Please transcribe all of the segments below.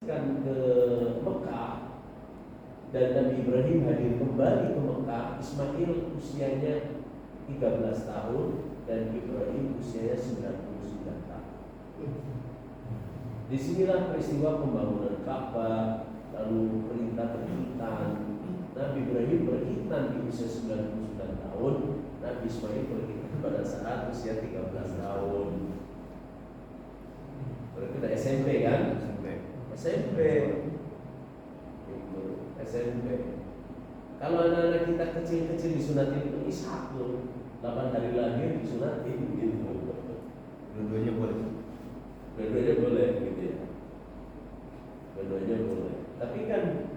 kan ke Mekah dan Nabi Ibrahim hadir kembali ke Mekah, Ismail usianya 13 tahun dan Ibrahim usianya 99 tahun. Disinilah peristiwa pembangunan Ka'bah, lalu perintah berkhitan. Nabi Ibrahim berkhitan di usia 99 tahun, Nabi Ismail berkhitan pada saat usia 13 tahun. Berarti kita SMP kan? SMP. SMP. Kalau anak-anak kita kecil-kecil disunatin itu Ishak tuh, 8 hari lahir disunatin gitu. Dua-duanya boleh. Dua-duanya boleh gitu ya. Dua-duanya boleh. Tapi kan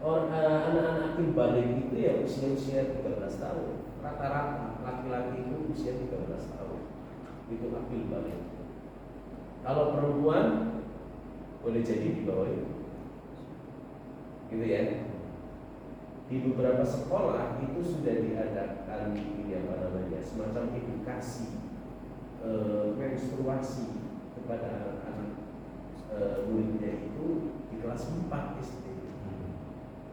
anak-anak akil balik itu ya usia-usia 13 tahun. Rata-rata laki-laki itu usia 13 tahun. Itu akil balik. Kalau perempuan boleh jadi di bawah itu. Gitu ya. Di beberapa sekolah itu sudah diadakan semacam edukasi menstruasi kepada anak-anak muridnya itu di kelas 4 SD.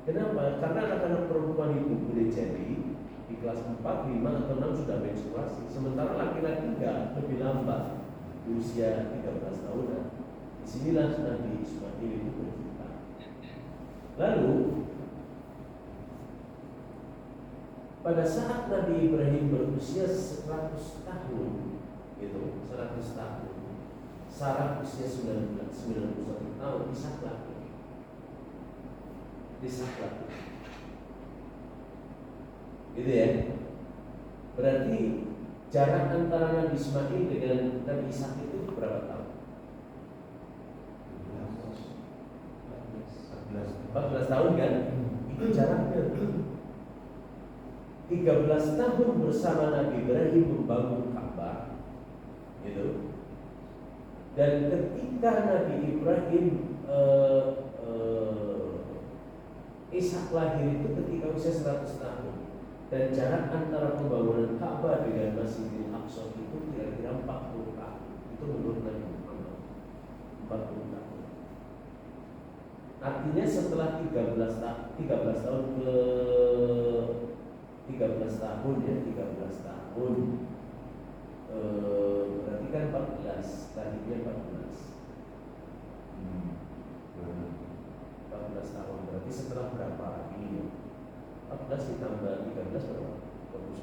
Kenapa? Karena anak-anak perempuan itu boleh jadi di kelas 4, 5 atau 6 sudah menstruasi, sementara laki-laki enggak, lebih lambat di usia 13 tahunan. Disinilah Nabi Ismail itu bercerita. Lalu pada saat Nabi Ibrahim berusia 100 tahun, gitu, 100 tahun, Sarah usia 91 tahun, Ishak lagi. Gitu ya. Berarti jarak antara Nabi Ismail dengan Nabi Ishak itu berapa tahun? 14 tahun kan? Itu jaraknya. 13 tahun bersama Nabi Ibrahim membangun Ka'bah, gitu. Dan ketika Nabi Ibrahim Ishak lahir itu ketika usia 100 tahun, dan jarak antara pembangunan Ka'bah dengan Masjidil Aqsa itu kira-kira 40 tahun. Itu menurut Nabi Muhammad 40 tahun. Artinya setelah 13 tahun ke 13 tahun ya, 13 tahun berarti kan 14, tadinya 14 tahun, berarti setelah berapa ini? 14 ditambah 13 berapa?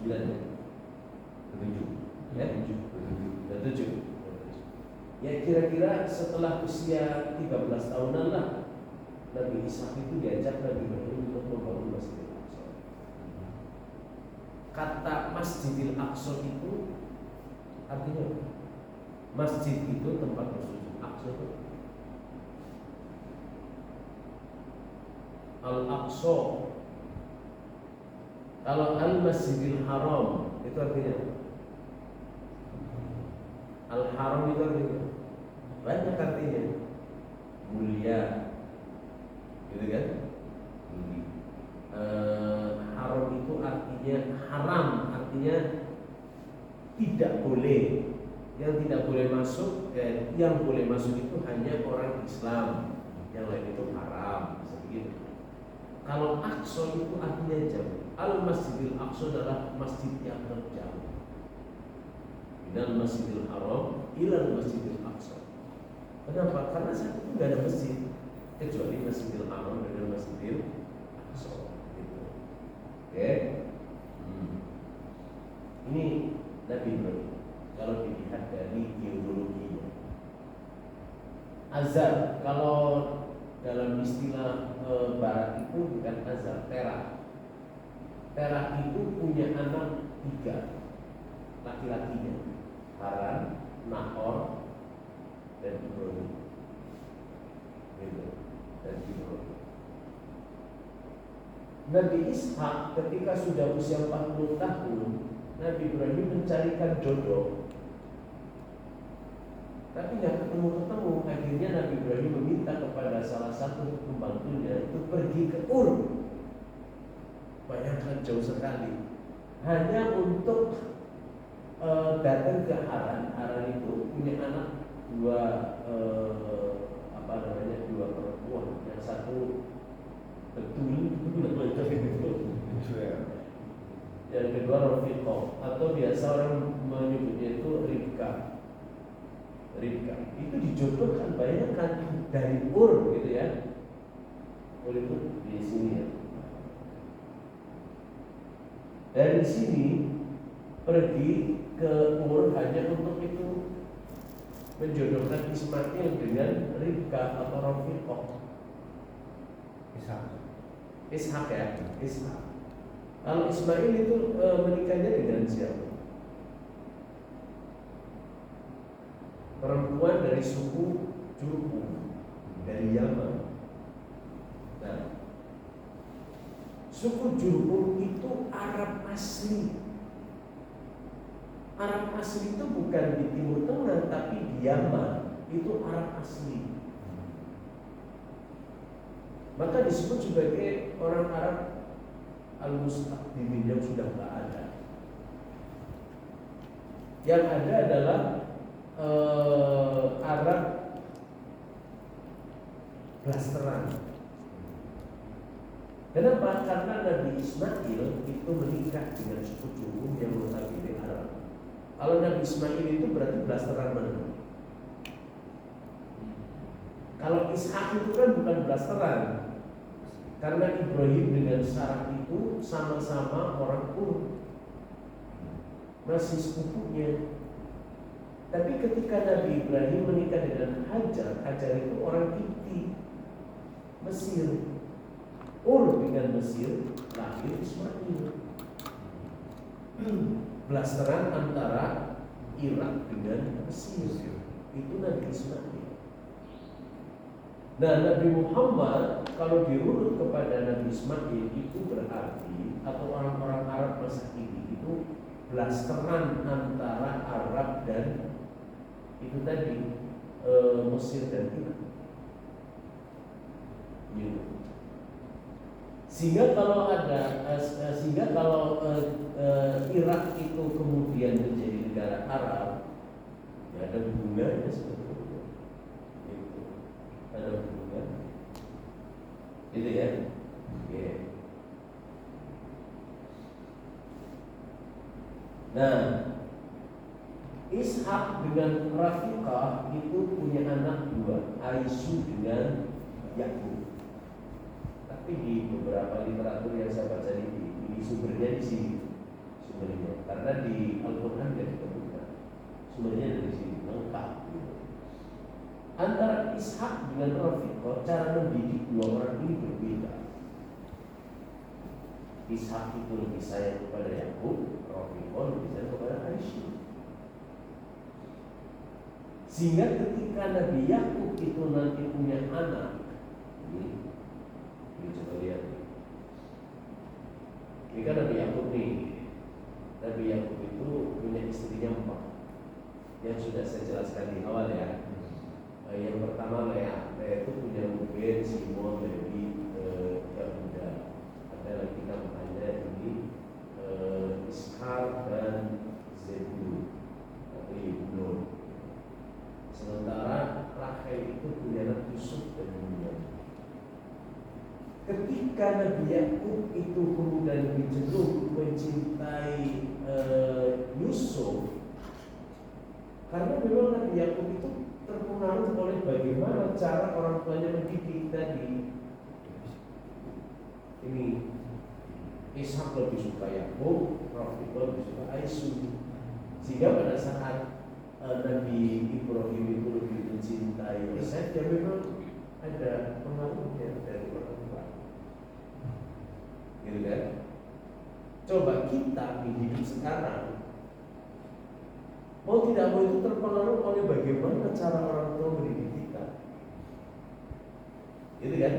29 ya? 7 ya? 7 ya, kira-kira setelah usia 13 tahunan lah Nabi Ishak itu diajak Nabi Ibrahim untuk membangun Masjidil Aqsa. Kata Masjidil Aqsa itu artinya apa? Masjid itu tempat bersujud. Aqsa itu Al-Aqsa. Kalau Al-Masjidil Haram itu artinya Al-Haram itu artinya banyak artinya, mulia, gitu kan? Haram itu artinya haram, artinya tidak boleh. Yang tidak boleh masuk, yang boleh masuk itu hanya orang Islam, yang lain itu haram, begitu. Kalau Aqsa itu artinya jauh. Al-Masjidil Aqsa adalah masjid yang terjauh. Minal Masjidil Haram ilal Masjidil Aqsa. Kenapa? Karena saat itu tidak ada masjid kecuali Masjidil Haram dan Masjidil Aqsa. Gitu. Oke. Ini Nabi Ibrahim. Kalau dilihat dari geologinya, azal, kalau dalam istilah barat itu bukan azal, terah. Terah itu punya anak 3 laki-lakinya, Haran, Nahor, dan Ibrahim. Gitu. Dan Ibrahim. Nabi Ishak ketika sudah usia 40 tahun, Nabi Ibrahim mencarikan jodoh, tapi nggak ketemu-ketemu. Akhirnya Nabi Ibrahim meminta kepada salah satu pembantunya itu pergi ke Ur. Bayangkan jauh sekali, hanya untuk datang ke Haran. Haran itu punya anak 2 2 perempuan, yang kedua rafiqah, atau biasa orang menyebutnya itu ribka. Ribka itu dijodohkan, bayangkan dari ur gitu ya. Ur itu di sini ya. Dari sini pergi ke Ur hanya untuk itu, menjodohkan Ismail dengan Ribka atau Rafiqah. Ishak ya, Ishak. Kalau Ismail itu menikahnya dengan siapa? Perempuan dari suku Jurhum dari Yaman. Nah, suku Jurhum itu Arab asli. Arab asli itu bukan di Timur Tengah, tapi di Yaman. Itu Arab asli. Maka disebut sebagai orang Arab al-mustaqdimin yang sudah tidak ada. Yang ada adalah Arab blasteran. Kenapa? Karena Nabi Ismail itu menikah dengan suku Jurhum yang notabene Arab. Kalau Nabi Ismail itu berarti blasteran mana? Kalau Ishak itu kan bukan blasteran. Karena Ibrahim dengan Sarah itu sama-sama orang Ur, masih sepupunya. Tapi ketika Nabi Ibrahim menikah dengan Hajar, Hajar itu orang Kipti, Mesir. Ur dengan Mesir, lahir Ismail. Blasteran antara Irak dengan Mesir. Itu Nabi Ismail. Nah, Nabi Muhammad kalau dirunut kepada Nabi Ismail itu berarti, atau orang-orang Arab masa kini itu blasteran antara Arab dan itu tadi Mesir dan Irak. Gitu. Sehingga kalau Irak itu kemudian menjadi negara Arab, ya ada hubungannya sebetulnya. Gitu. Ada hubungan, gitu ya. Yeah. Nah, Ishak dengan Rafiqah itu punya anak dua, Aisyah dengan Yakub. Tapi di beberapa literatur yang saya baca ini sumbernya di sini, sumbernya karena di Al-Quran tidak ditemukan, sumbernya dari sini lengkap. Gitu. Antara Ishak dengan Rafiqah, cara mendidik dua orang ini berbeda. Ishak itu lebih sayang kepada Yakub, Rafiqah lebih sayang kepada Aisyah. Sehingga ketika Nabi Yakub itu nanti punya anak, ini coba lihat. Ini kan Nabi Yakub nih. Nabi Yakub itu punya istrinya 4, yang sudah saya jelaskan di awal ya. Yang pertama Lea itu punya Ruben, Simon, Levi, Yahuda. Ada lagi namanya ini Ishak dan Zebulun atau Yebulun. Sementara Rachel itu punya anak Yusuf dan Bunyamin. Ketika Nabi Yakub itu kemudian lebih cenderung mencintai Yusuf, karena memang Nabi Yakub itu terpengaruh oleh bagaimana cara orang tuanya mendidik tadi. Ini Ishak lebih suka Yakub, Rafiqah lebih suka Aisyah. Sehingga pada saat Nabi Ibrahim itu lebih mencintai Yosef, ya memang ada pengaruhnya dari orang tua. Gitu kan? Coba kita hidup sekarang, mau tidak mau itu terpengaruh oleh bagaimana cara orang tua mendidik kita. Gitu kan?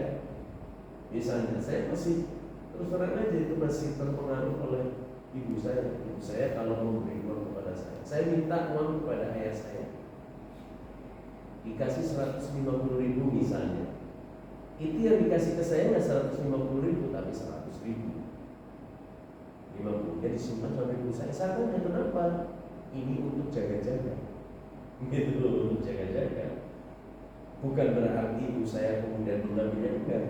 Misalnya saya masih terus terang aja itu masih terpengaruh oleh ibu saya. Ibu saya kalau memberi uang kepada saya minta uang kepada ayah saya, dikasih 150.000 misalnya. Itu yang dikasih ke saya nggak 150.000 tapi 100.000. 50-nya disimpan sampai ibu saya. Saya tanya kenapa? Ini untuk jaga-jaga. Gitu, untuk jaga-jaga. Bukan berarti ibu saya kemudian mengambilnya, enggak.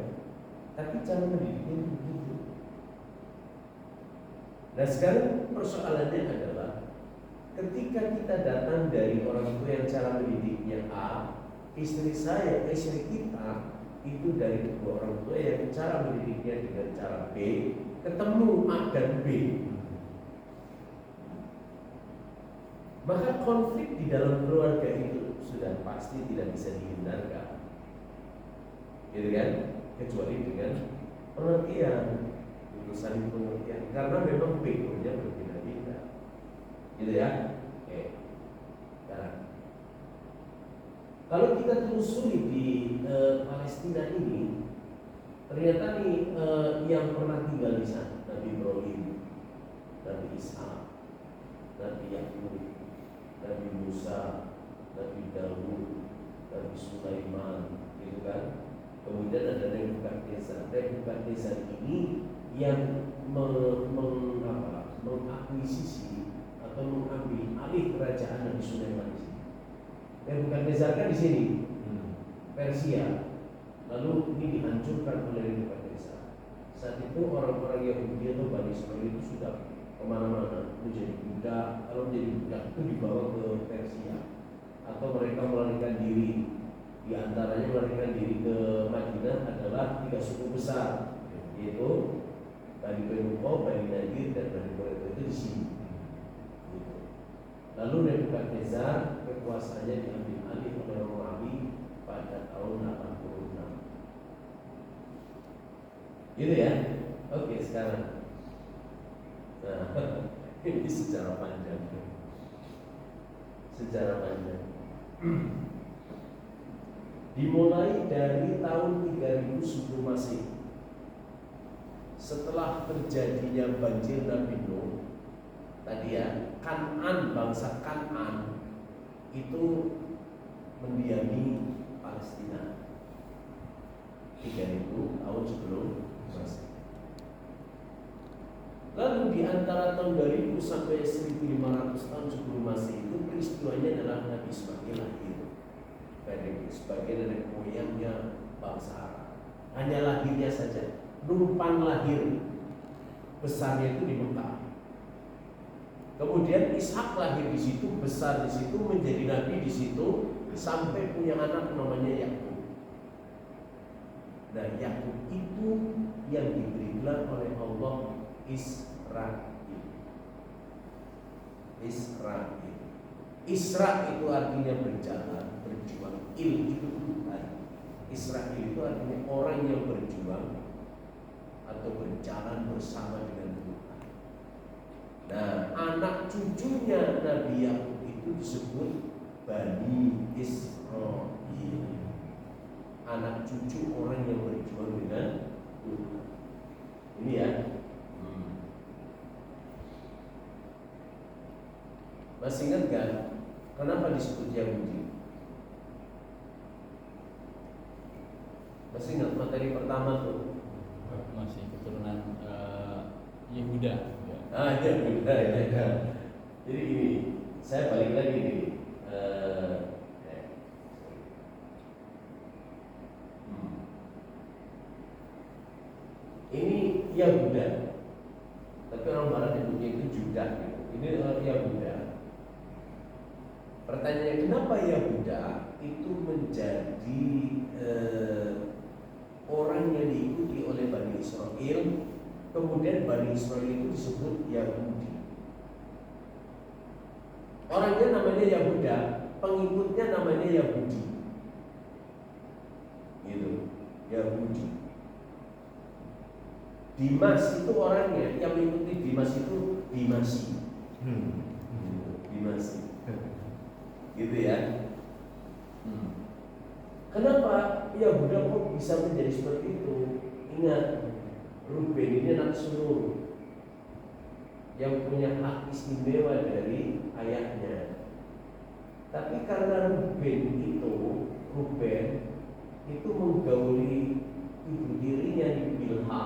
Tapi cara mendidiknya begitu. Nah sekarang persoalannya adalah ketika kita datang dari orang tua yang cara mendidiknya A, istri kita itu dari kedua orang tua yang cara mendidiknya dengan cara B, ketemu A dan B, maka konflik di dalam keluarga itu sudah pasti tidak bisa dihindarkan, gitu kan? Kecuali dengan pengertian, saling pengertian, karena memang backgroundnya berbeda-beda, gitu ya. Oke. Sekarang, kalau kita telusuri di Palestina ini, ternyata nih yang pernah tinggal di sana, Nabi Ibrahim, Nabi Ishak, Nabi Yakub, Nabi Musa, Nabi Daud, Nabi Sulaiman, gitu kan? Kemudian ada Nebukadnezar. Nebukadnezar ini yang mengakuisisi atau mengambil alih kerajaan Nabi Sulaiman di sini. Nebukadnezar kan di sini, Persia. Lalu ini dihancurkan oleh Nebukadnezar. Saat itu orang-orang Yahudi atau Bani Israel itu sudah kemana-mana menjadi budak. Kalau menjadi budak itu dibawa ke Persia, atau mereka melarikan diri. Di antaranya melarikan diri ke Madinah adalah 3 suku besar, yaitu Bani Qainuqa, Bani Nadir, dan Bani Quraidah, itu di sini. Lalu Nebukadnezar kekuasaannya diambil alih oleh Romawi pada tahun 86. Gitu ya. Oke, sekarang. Nah, ini sejarah panjang. Sejarah panjang. Dimulai dari tahun 3000 sebelum Masehi. Setelah terjadinya banjir Nabi Nuh, tadi ya, Kan'an, bangsa Kan'an itu mendiami Palestina 3000 tahun sebelum Masehi. Lalu di antara tahun 2000 sampai 1500 tahun sebelum Masehi itu peristiwanya adalah Nabi Ismail lahir sebagai nenek moyangnya bangsa Arab. Hanya lahirnya saja, numpang lahir, besarnya itu di Mekah. Kemudian Ishak lahir di situ, besar di situ, menjadi nabi di situ, sampai punya anak namanya Yakub. Dan Yakub itu yang diberi gelar oleh Allah Israel. Israel. Isra itu artinya berjalan, berjuang. Il itu Tuhan. Israel itu artinya orang yang berjuang atau berjalan bersama dengan Tuhan. Nah, anak cucunya Nabi Yakub itu disebut Bani Israel. Anak cucu orang yang berjuang dengan Tuhan. Ini ya. Masih ingat kan? Kenapa disebut Yahudi? Masih ingat materi pertama tuh? Masih keturunan Yehuda. Yehuda ya. Jadi ini, saya balik lagi nih. Ini Yahuda, tapi orang Barat nyebutnya itu Judah gitu. Ini Yahuda. Pertanyaannya, kenapa Yahuda itu menjadi orang yang diikuti oleh Bani Israel, kemudian Bani Israel itu disebut Yahudi. Orangnya namanya Yahuda, pengikutnya namanya Yahudi. Gitu, Yahudi. Dimas itu orangnya, yang mengikuti Dimas itu Dimasi. Dimasi. Gitu ya. Kenapa Yahuda kok bisa menjadi seperti itu? Ingat, Ruben ini anak sulung yang punya hak istimewa dari ayahnya. Tapi karena Ruben itu menggauli ibu dirinya di Bilha,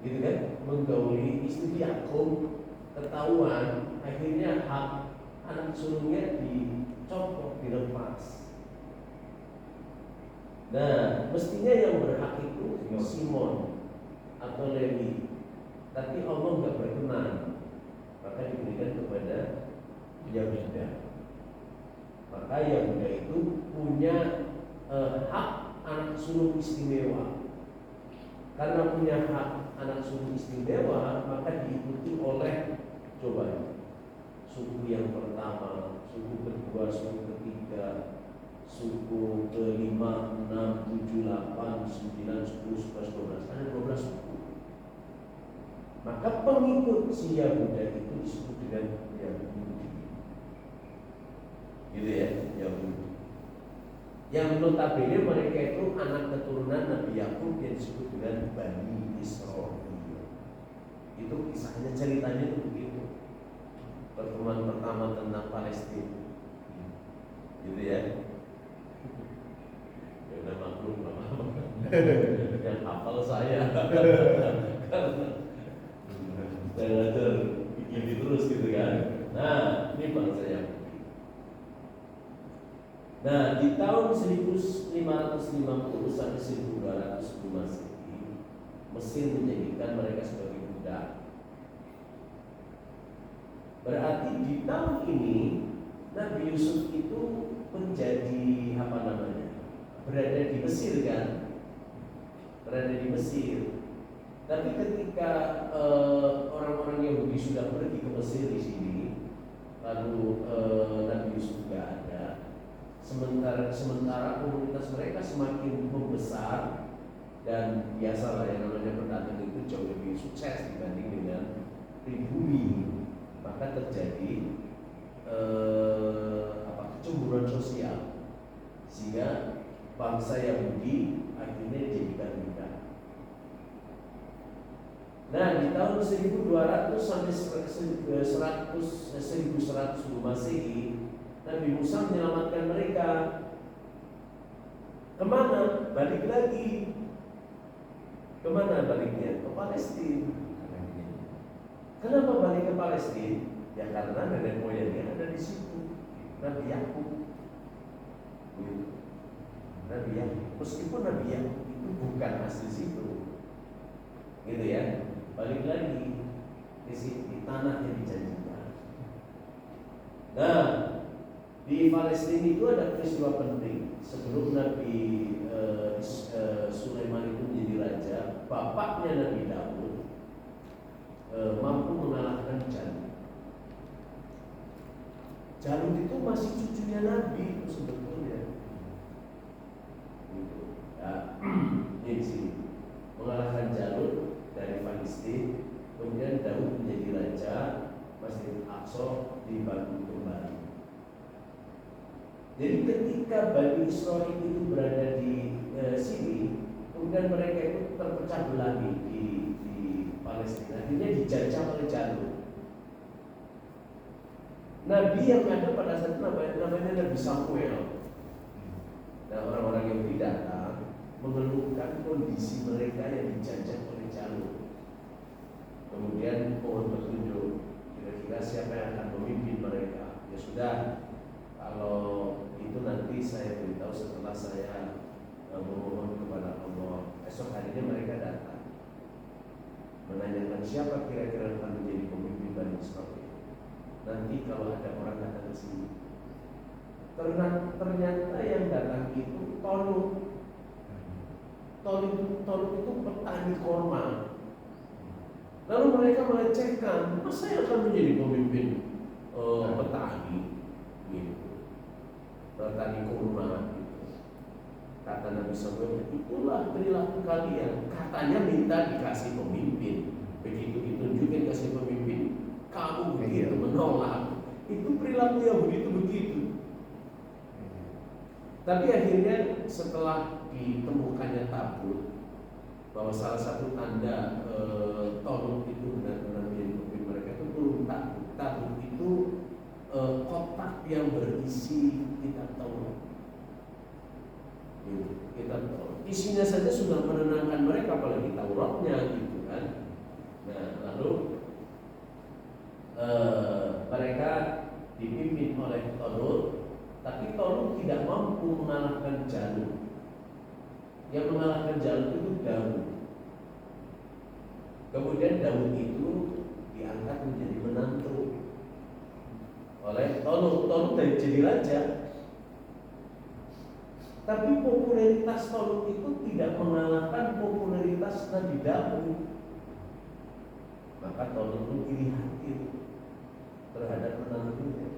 gitu kan? Menggauli istri Yakub, ketahuan, akhirnya hak anak sulungnya dicopot, dilepas. Nah, mestinya yang berhak itu Simon atau Lewi. tapi Allah nggak berkenan, maka diberikan kepada Yahuda. Maka Yahuda itu punya hak anak sulung istimewa. Karena punya hak anak sulung istimewa, maka diikuti oleh coba suku yang pertama, suku kedua, suku ketiga, suku ke-5, 6, 7, 8, 9, 10, 11, 12. Ada 12 suku. Maka pengikut si Yahuda itu disebut dengan Yahudi. Gitu ya, Yahudi. Yang notabene mereka itu anak keturunan Nabi Yakub yang disebut dengan Bani Israel. Itu kisahnya, ceritanya itu begitu. Pertemuan pertama tentang Palestina. Gitu ya. Udah maklum yang hafal saya. Saya ngajar begini terus gitu kan. Nah, ini bangsa Yahudi. Nah, di tahun 1550 sampai 1200 sebelum Masehi, Mesir menjadikan mereka sebagai budak. Berarti di tahun ini Nabi Yusuf itu menjadi berada di Mesir kan? Berada di Mesir. Tapi ketika orang-orang Yahudi sudah pergi ke Mesir di sini, lalu Nabi Yusuf tidak ada. Sementara komunitas mereka semakin membesar dan biasalah yang namanya pendatang itu jauh lebih sukses dibanding dengan pribumi, maka terjadi kecemburuan sosial sehingga bangsa Yahudi akhirnya dijadikan budak. Nah, di tahun 1200 sampai 1100 sebelum Masehi, Nabi Musa menyelamatkan mereka. Kemana? Balik lagi. Kemana baliknya? Ke Palestina. Kenapa balik ke Palestina? Ya karena nenek moyangnya ada di situ. Nabi Yakub. Nabi Yakub. Meskipun Nabi Yakub itu bukan asli situ, gitu ya. Balik lagi di tanah yang dijanjikan. Nah, di Palestina itu ada peristiwa penting. Sebelum Nabi Sulaiman itu menjadi raja, bapaknya Nabi Daud mampu mengalahkan Jalut. Jalut itu masih cucunya Nabi itu sebetulnya. Ya, ini di sini mengalahkan Jalut dari Palestina. Kemudian Daud menjadi raja, Masjid Aqsa dibangun kembali. Jadi ketika Bani Israel itu berada di sini, kemudian mereka itu terpecah belah di Palestina, akhirnya dijajah oleh Jalut. Nabi yang ada pada saat itu namanya Nabi Samuel. Nah, orang-orang yang datang mengeluhkan kondisi mereka yang dijajah oleh Jalut. Kemudian mohon petunjuk, kira-kira siapa yang akan memimpin mereka. Ya sudah, kalau itu nanti saya beritahu setelah saya memohon kepada Allah. Esok harinya mereka datang menanyakan siapa kira-kira akan menjadi pemimpin Bani Israel. Nanti kalau ada orang datang ke sini, ternyata yang datang itu Tolut. Tolut itu petani korma. Lalu mereka melecehkan, masa saya akan menjadi pemimpin petani, gitu. Petani kurma, gitu. Kata Nabi Samuel, itulah perilaku kalian. Katanya minta dikasih pemimpin. Begitu ditunjukin kasih pemimpin, kamu begitu menolak. Itu perilaku Yahudi itu begitu. Tapi akhirnya setelah ditemukannya tabut, bahwa salah satu tanda Tolut itu benar-benar menjadi pemimpin mereka itu turun tabut. Tabut itu kotak yang berisi kitab Taurat. Kitab Taurat. Isinya saja sudah menenangkan mereka, apalagi Tauratnya gitu kan. Nah, lalu mereka dipimpin oleh Tolut, tapi Tolut tidak mampu mengalahkan Jalut. Yang mengalahkan Jalut itu Daud. Kemudian Daud itu diangkat menjadi menantu oleh Tolut. Tolut dari jadi raja. Tapi popularitas Tolut itu tidak mengalahkan popularitas Nabi Daud. Maka Tolut pun iri hati terhadap menantunya.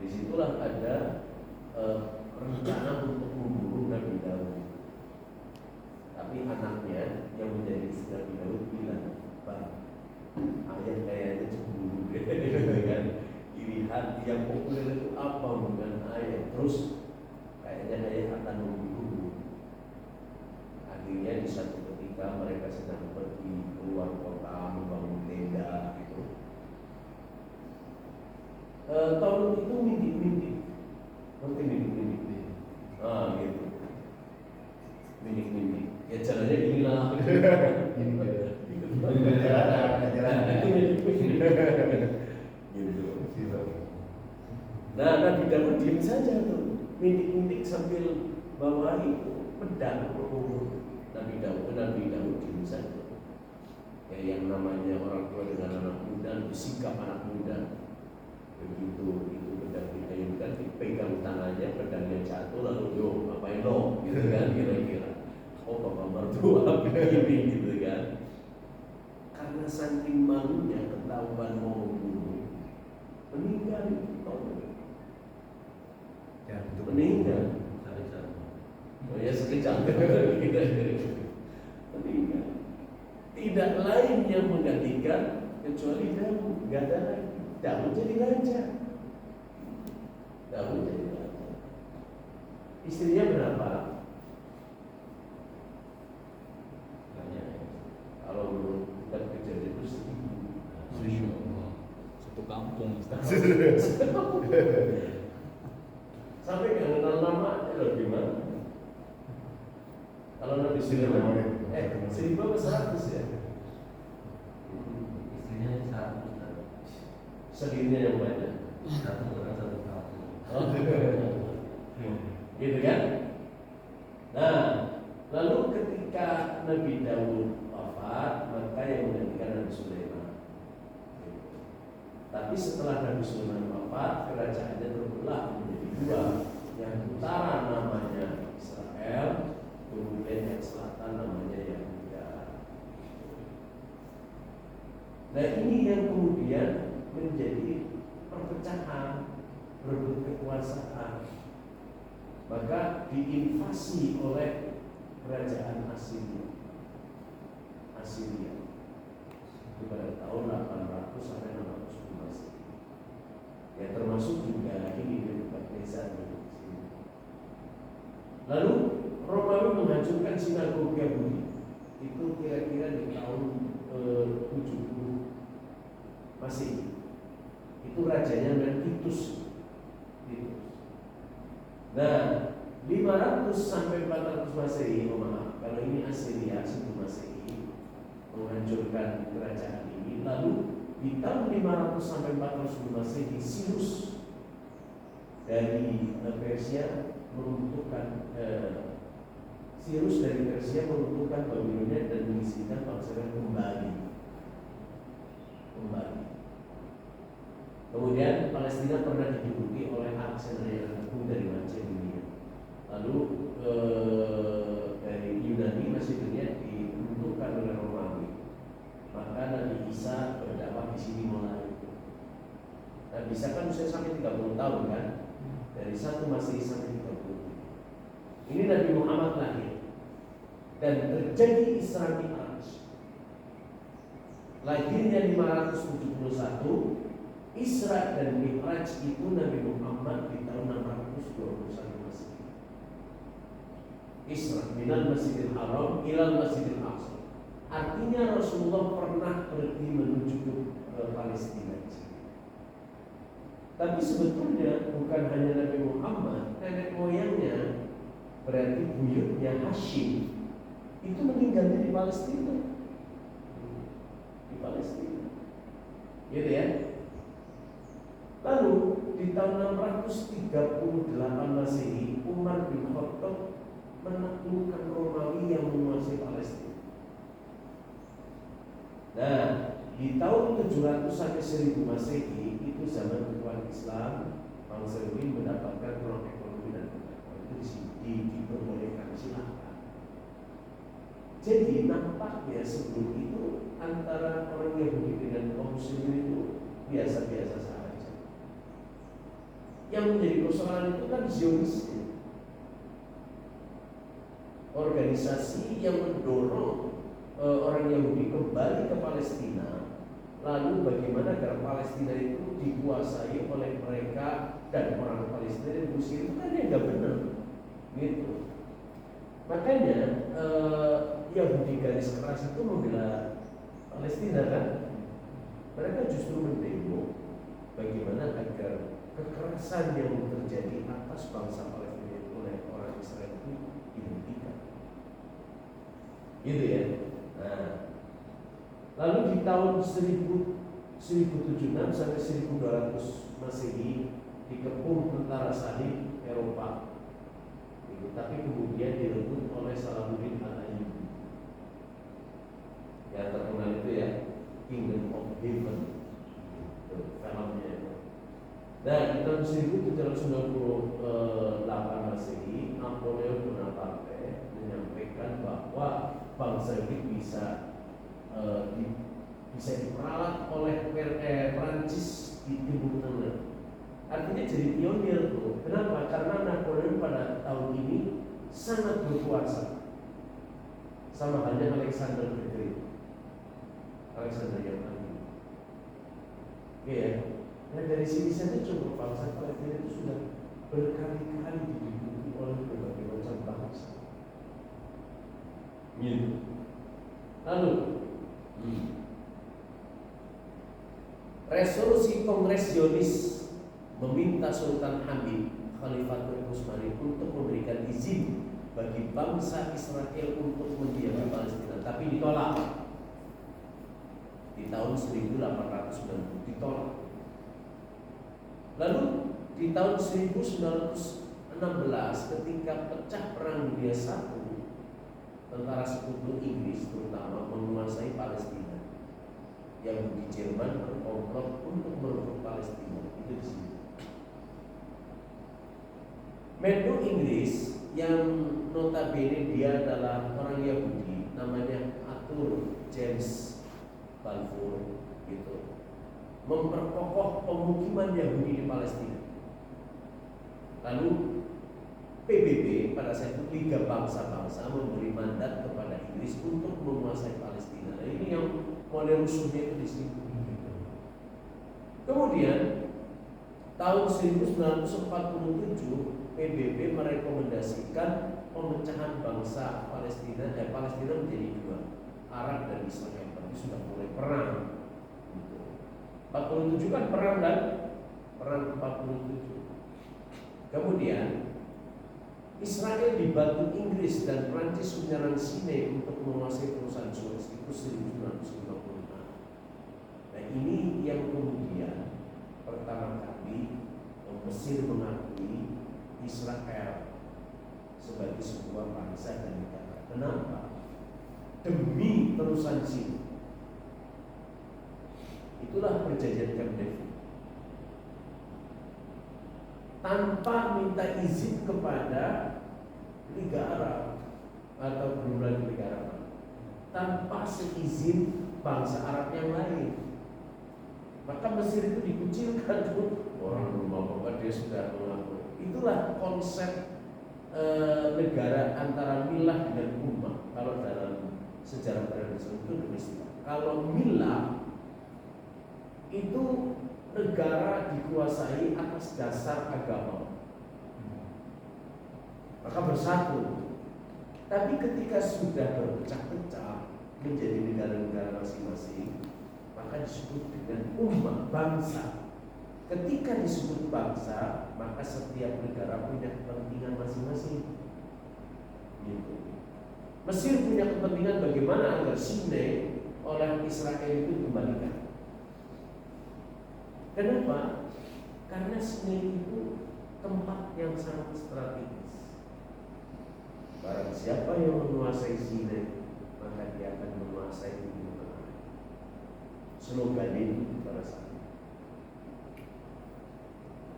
Disitulah ada rencana untuk membunuh Nabi Daud. Tapi anaknya yang menjadi istri Nabi Daud bilang, "Bang, ayah kayaknya cemburu deh." Kan iri hati, yang populer itu apa bukan ayah. Terus kayaknya ayah akan membunuh. Akhirnya di satu ketika mereka sedang pergi keluar kota membangun tenda gitu. Tolut itu mindik-mindik. Ngerti mindik-mindik? Gitu. Mindik-mindik. Ya jalannya gini lah. Ini Jalan itu mindik-mindik. Gitu. Nah, Nabi Daud diam saja tuh, mindik-mindik sambil bawa itu pedang membunuh Nabi Daud diam saja. Ya, yang namanya orang tua dengan anak muda, disikap anak muda. Begitu itu pedang ditayunkan, dipegang tangannya, pedangnya jatuh, lalu yo ngapain lo, gitu kan kira-kira. Oh, bapak mertua begini gitu kan. Karena saking malunya ketahuan mau membunuh, meninggal itu meninggal. Oh ya sekejap. Meninggal. Tidak lain yang menggantikan kecuali Daud. Gak ada lagi. Daud jadi raja. Daud jadi raja. Istrinya berapa? Banyak. Kalau menurut kitab Kejadian itu 1000. Satu kampung. Sampai nggak kenal nama loh gimana? Kalau Nabi Sulaiman, 1000 apa 100 ya? Istrinya 100. Segininya yang banyak. 1 orang 1 kampung. Oh, gitu kan? Nah, lalu ketika Nabi Daud wafat, maka yang menggantikan Nabi Sulaiman. Tapi setelah Nabi Sulaiman wafat, kerajaannya terbelah menjadi 2. Yang utara namanya Israel, kemudian yang selatan namanya Yehuda. Nah, ini yang kemudian menjadi perpecahan, berebut kekuasaan. Maka diinvasi oleh kerajaan Assyria itu pada tahun 800 sampai 600 Masehi. Ya termasuk juga ini Nebukadnezar di sini. Lalu Romawi menghancurkan sinagoga Yahudi itu kira-kira di tahun 70 Masehi. Itu rajanya namanya Titus. Nah, 500 sampai 400 Masehi, maaf, kalau ini Assyria 1 Masehi menghancurkan kerajaan ini. Lalu di tahun 500 sampai 400 Masehi, Cyrus dari Persia meruntuhkan Babilonia dan mengizinkan bangsa kembali. Kemudian Palestina pernah diduduki oleh Alexander yang Agung dari Macedonia. Lalu dari Yunani Macedonia diruntuhkan oleh Romawi. Maka Nabi Isa berdakwah di sini mulai. Nabi Isa kan usia sampai 30 tahun kan? Dari 1 Masehi sampai 30. Ini Nabi Muhammad lahir dan terjadi Isra Mi'raj. Lahirnya 571. Isra dan Mi'raj itu Nabi Muhammad di tahun 621 Masehi. Isra minal Masjidil Haram ilal Masjidil Aqsa. Artinya Rasulullah pernah pergi menuju ke Palestina. Tapi sebetulnya bukan hanya Nabi Muhammad, nenek moyangnya berarti buyutnya Hashim itu meninggalnya di Palestina. Di Palestina. Gitu ya. Lalu di tahun 638 Masehi, Umar bin Khattab menaklukkan Romawi yang menguasai Palestina. Di tahun 700 sampai 1000 Masehi itu zaman kekuatan Islam, bangsa ini mendapatkan ruang ekonomi dan itu diperbolehkan, silakan. Jadi nampaknya sebelum itu antara orang Yahudi dengan kaum Muslimin itu biasa-biasa saja. Yang menjadi persoalan itu kan Zionisme, organisasi yang mendorong orang Yahudi kembali ke Palestina. Lalu bagaimana agar Palestina itu dikuasai oleh mereka dan orang Palestina dan Mesir itu kan yang nggak benar, gitu. Makanya Yahudi garis keras itu membela Palestina kan? Mereka justru mendemo bagaimana agar kekerasan yang terjadi atas bangsa Palestina oleh orang Israel itu dihentikan, gitu ya. Nah, lalu di tahun 1076 sampai 1200 Masehi dikepung tentara Salib Eropa. Tapi kemudian direbut oleh Salahuddin Al-Ayyubi. Yang terkenal itu ya, Kingdom of Heaven, filmnya itu. Nah, di tahun 1798 Masehi, Napoleon Bonaparte menyampaikan bahwa bangsa ini bisa diperalat oleh Perancis di Timur Tengah. Artinya jadi pionir tuh. Kenapa? Karena Napoleon pada tahun ini sangat berkuasa. Sama halnya Alexander the Great, Alexander yang Agung. Oke ya. Nah dari sini saja coba bangsa Palestina itu sudah berkali-kali diduduki oleh berbagai macam bangsa. Lalu resolusi Kongres Zionis meminta Sultan Hamid Khalifatul Utsmani untuk memberikan izin bagi bangsa Israel untuk mendiami Palestina, tapi ditolak di tahun 1890, ditolak. Lalu di tahun 1916 ketika pecah perang dunia I, tentara sekutu Inggris terutama menguasai Palestina. Yahudi Jerman berkomplot untuk merebut Palestina. Itu di sini. Menlu Inggris yang notabene dia adalah orang Yahudi, namanya Arthur James Balfour, gitu, memperkokoh pemukiman Yahudi di Palestina. Lalu PBB pada saat itu Liga Bangsa-Bangsa memberi mandat kepada Inggris untuk menguasai Palestina. Nah, ini yang model rusuhnya itu di sini. Kemudian tahun 1947 PBB merekomendasikan pemecahan bangsa Palestina menjadi dua, Arab dan Israel. Tapi sudah mulai perang. 47 kan perang dan perang 47. Kemudian Israel dibantu Inggris dan Prancis menyerang Sinai untuk menguasai perusahaan Suez itu 1956. Nah ini yang kemudian pertama kali Mesir mengakui Israel sebagai sebuah bangsa dan negara. Kenapa? Demi terusan Sinai. Itulah perjanjian Camp David. Tanpa minta izin kepada Liga Arab atau perguruan Liga Arab, tanpa seizin bangsa Arab yang lain, maka Mesir itu dikucilkan tuh. Orang rumah bapak dia sudah mengakui. Itulah konsep negara antara milah dengan ummah. Kalau dalam sejarah tradisional itu demikian. Kalau milah itu negara dikuasai atas dasar agama, maka bersatu. Tapi ketika sudah berpecah-pecah menjadi negara-negara masing-masing, maka disebut dengan ummah, bangsa. Ketika disebut bangsa, maka setiap negara punya kepentingan masing-masing. Gitu. Mesir punya kepentingan bagaimana agar Sinai oleh Israel itu dikembalikan. Kenapa? Karena Sinai itu tempat yang sangat strategis. Barang siapa yang menguasai Sinai, maka dia akan menguasai dunia. sloganin pada saat itu.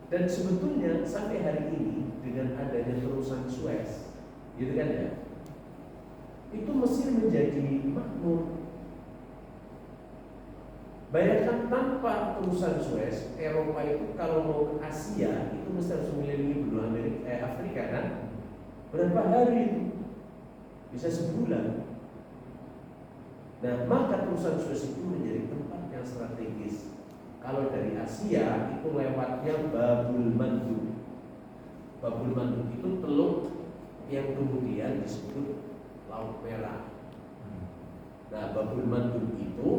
Dan sebetulnya sampai hari ini dengan adanya terusan Suez, gitu kan ya, itu Mesir menjadi makmur. Bayangkan tanpa terusan Suez, Eropa itu kalau mau ke Asia itu mesti harus mengelilingi benua Afrika kan? Berapa hari itu? Bisa sebulan. Nah, maka terusan Suez itu menjadi tempat yang strategis. Kalau dari Asia itu lewatnya Babul Mandub. Babul Mandub itu teluk yang kemudian disebut Laut Merah. Nah, Babul Mandub itu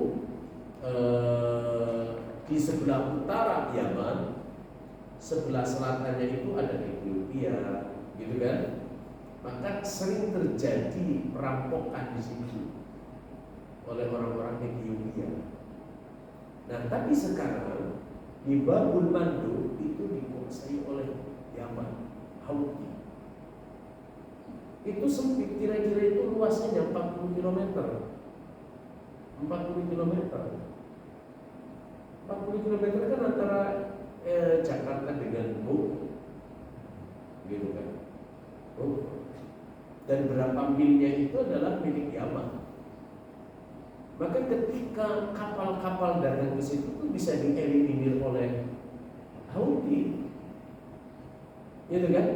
di sebelah utara Yaman, sebelah selatannya itu ada Ethiopia, gitu kan? Maka sering terjadi perampokan di situ oleh orang-orang Ethiopia. Nah, tapi sekarang di Babul Mandub itu dikuasai oleh Yaman, Houthi. Itu sempit, kira-kira itu luasnya 40 km. 40 km. 40 km kan antara Jakarta dengan Bogor, gitu kan? Dan berapa milnya itu adalah milik Yaman. Maka ketika kapal-kapal dagang ke situ itu bisa dieliminir oleh Houthi, gitu kan?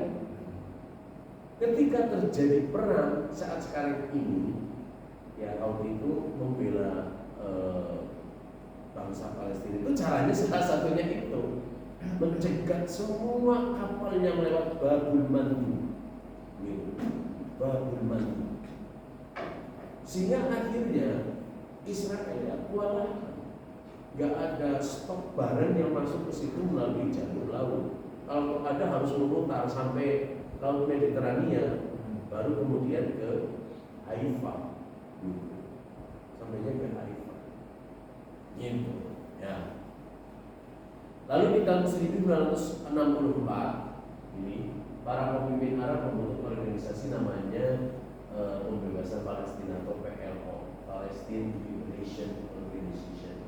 Ketika terjadi perang saat sekarang ini, ya Houthi itu membela bangsa Palestina. Itu caranya salah satunya itu mencegat semua kapal yang lewat Babul Mandub, gitu. Babul Mandub. Sehingga akhirnya Israel ya kewalahan, nggak ada stok barang yang masuk ke situ melalui jalur laut. Kalau ada harus memutar sampai Laut Mediterania, baru kemudian ke Haifa, sampainya ke Haifa, gitu. Ya. Lalu di tahun 1964 ini para pemimpin Arab membentuk organisasi namanya Pembebasan Palestina atau PLO, Palestine Liberation Organization.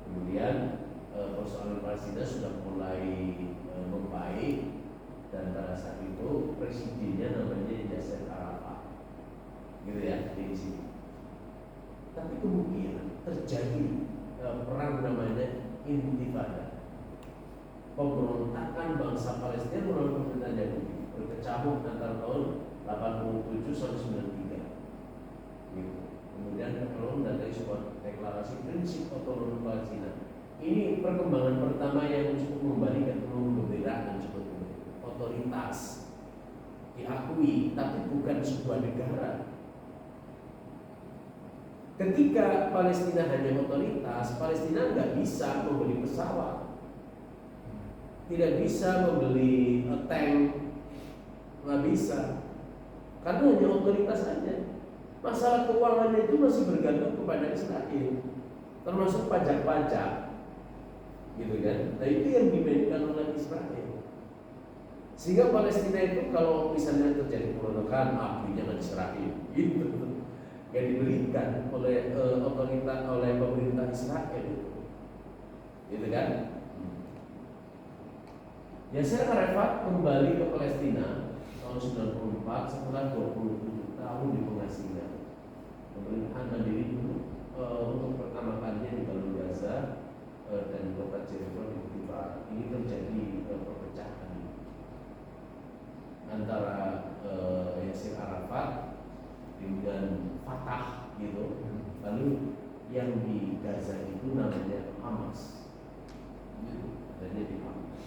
Kemudian persoalan Palestina sudah mulai membaik dan pada saat itu presidennya namanya Yasser Arafat, gitu ya di sini. Tapi kemudian terjadi perang namanya Intifada, pemberontakan bangsa Palestina melalui pemerintahan Yahudi, berkecamuk antara tahun 87 sampai 93. Gitu. Kemudian PLO mendatangi sebuah deklarasi prinsip otonomi Palestina. Ini perkembangan pertama yang cukup membanggakan sebetulnya. Otoritas diakui, tapi bukan sebuah negara. Ketika Palestina hanya otoritas, Palestina nggak bisa membeli pesawat, tidak bisa membeli tank, nggak bisa. Karena hanya otoritas saja. Masalah keuangannya itu masih bergantung kepada Israel, termasuk pajak-pajak, gitu kan? Nah itu yang dimainkan oleh Israel. Sehingga Palestina itu kalau misalnya terjadi pemberontakan, jangan Israel, gitu, yang diberikan oleh otoritas, oleh pemerintah Israel, gitu kan? Yasser Arafat kembali ke Palestina tahun 94 setelah 27 tahun di pengasingan. Pemerintahan mandiri itu untuk pertama kalinya di Jalur Gaza dan kota Jericho di tepi barat. Ini terjadi perpecahan antara Yasser Arafat dengan Fatah, gitu. Lalu yang di Gaza itu namanya Hamas, adanya di Hamas.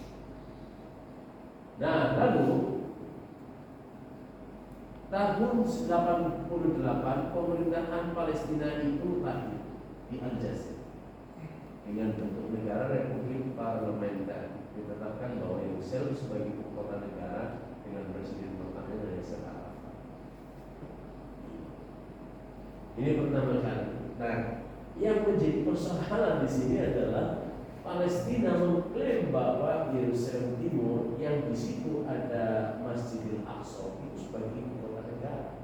Nah, lalu tahun 88 pemerintahan Palestina itu lahir di Al-Jazeera dengan bentuk negara republik parlementer. Ditetapkan bahwa Yerusalem sebagai ibu kota negara dengan presiden pertama dari Yasser Arafat. Ini pertama kali. Nah, yang menjadi persoalan di sini adalah Palestina mengklaim bahwa Yerusalem Timur yang di situ ada Masjidil Aqsa itu sebagai ibu kota negara.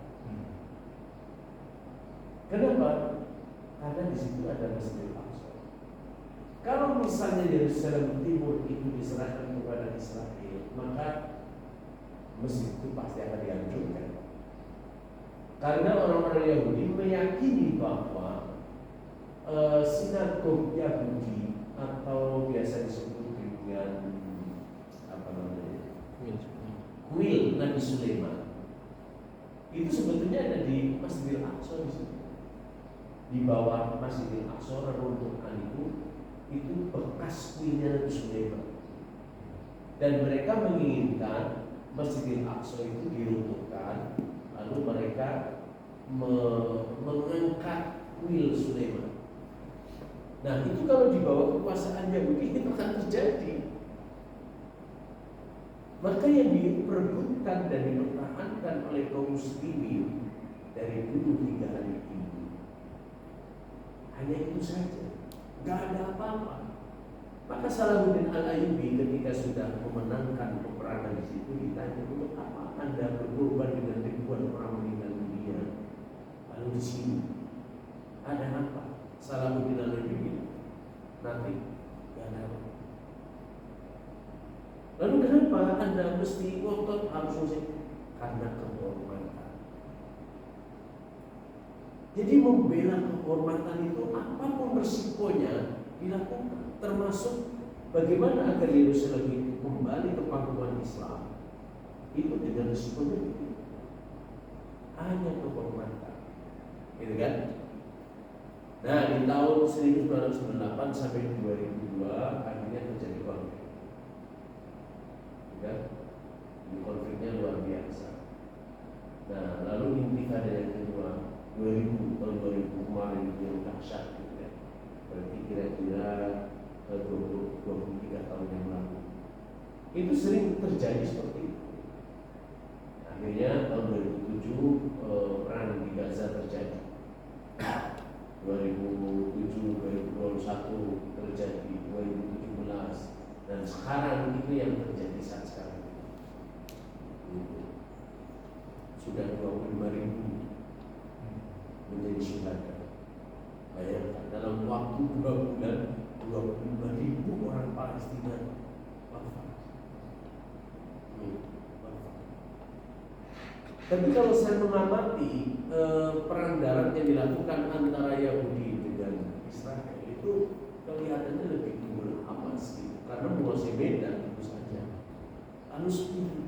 Kenapa? Karena di situ ada Masjidil Aqsa. Kalau misalnya Yerusalem Timur itu diserahkan kepada Israel, maka masjid itu pasti akan dihancurkan. Karena orang-orang Yahudi meyakini bahwa sinagog Yahudi atau biasa disebut dengan apa namanya, kuil Nabi Sulaiman itu sebetulnya ada di Masjidil Aqsa di situ. Di bawah Masjidil Aqsa reruntuhan itu bekas kuilnya Nabi Sulaiman. Dan mereka menginginkan Masjidil Aqsa itu diruntuhkan, lalu mereka mengangkat kuil Sulaiman. Nah itu kalau di bawah kekuasaan Yahudi itu akan terjadi. Maka yang diperebutkan dan dipertahankan oleh kaum muslimin dari dulu hingga hari ini hanya itu saja, nggak ada apa-apa. Maka Salahuddin Al-Ayyubi ketika sudah memenangkan peperangan di situ ditanya, untuk apa Anda berkorban dengan ribuan orang meninggal dunia? Lalu di sini ada apa? Salahuddin Al-Ayyubi bilang, nanti nggak ada apa. Lalu kenapa Anda mesti ngotot harus musik? Karena kehormatan. Jadi membela kehormatan itu apapun resikonya dilakukan, termasuk bagaimana agar Yerusalem itu kembali ke pangkuan Islam. Itu dengan resikonya itu hanya kehormatan, gitu kan? Nah di tahun 1998 sampai 2002 akhirnya terjadi konflik. Ini konfliknya luar biasa. Nah, lalu intifada yang kedua 2000 tahun 2000 kemarin itu yang dahsyat gitu ya. Berarti kira-kira 23 tahun yang lalu. Itu sering terjadi seperti itu. Akhirnya tahun 2007 perang di Gaza terjadi. 2007, 2021 terjadi, 2017 dan sekarang itu yang terjadi saat sekarang. Sudah 25.000 menjadi syuhada. Bayangkan dalam waktu 2 bulan 25.000 orang Palestina wafat. Tapi kalau saya mengamati perang darat yang dilakukan antara Yahudi dengan Israel itu kelihatannya lebih unggul Hamas gitu. Karena menguasai Medan tentu saja. Lalu spirit.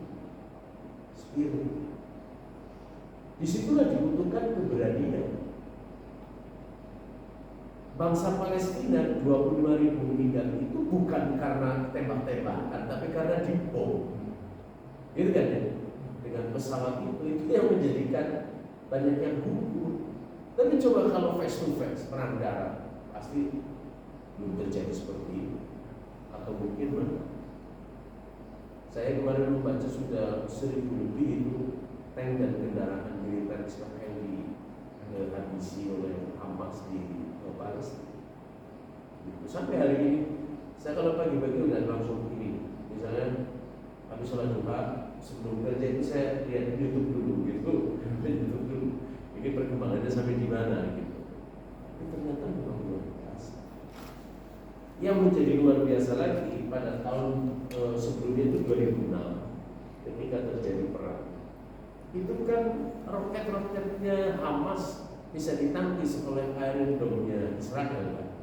Disitulah dibutuhkan keberanian. Bangsa Palestina 25.000 meninggal itu bukan karena tembak-tembakan, tapi karena dibom. Gitu kan ya? Dengan pesawat itu yang menjadikan banyak yang gugur. Tapi coba kalau face to face perang darat, pasti belum terjadi seperti itu. Atau mungkin mana? Saya kemarin membaca sudah 1.000 lebih itu tank dan kendaraan militer Israel dihabisi oleh Hamas di Palestina. Sampai hari ini, saya kalau pagi-pagi udah langsung ini, misalnya habis sholat duha sebelum kerja itu saya lihat YouTube dulu gitu, YouTube dulu. Ini perkembangannya sampai di mana gitu. Tapi ternyata memang luar biasa. Yang menjadi luar biasa lagi pada tahun sebelumnya itu 2006 ketika terjadi perang. Itu kan roket-roketnya Hamas bisa ditangkis oleh Iron Dome-nya Israel kan?